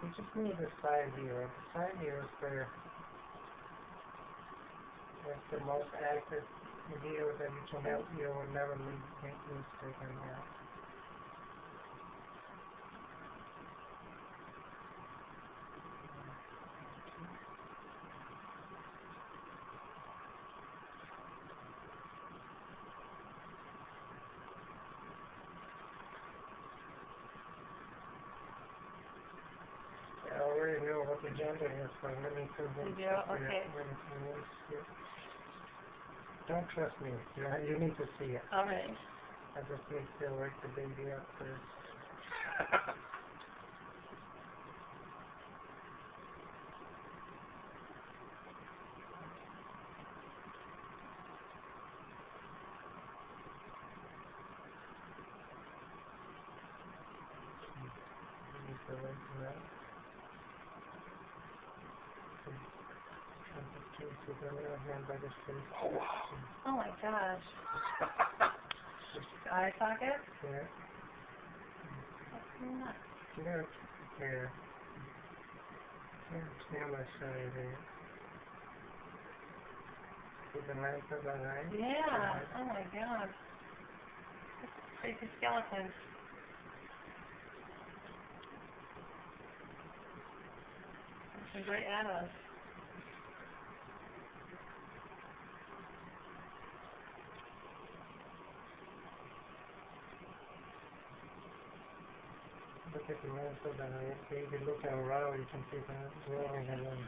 You just need a side view. The side view is where it's the most active view that you will never make mistake in there. I already know what the agenda is, so let me convince you. Okay. Don't trust me. You need to see it. All right. I just need to wake the baby up first. You need to wake him up. Oh, wow. Oh, my gosh. Eye socket? Yeah. That's nuts. Yeah. Here. Stand by side here. See the knife of the knife? Yeah. Oh, my God. That's a crazy skeleton. It's right at us. Look at the knife of the knife. You can look around, you can see the rolling and then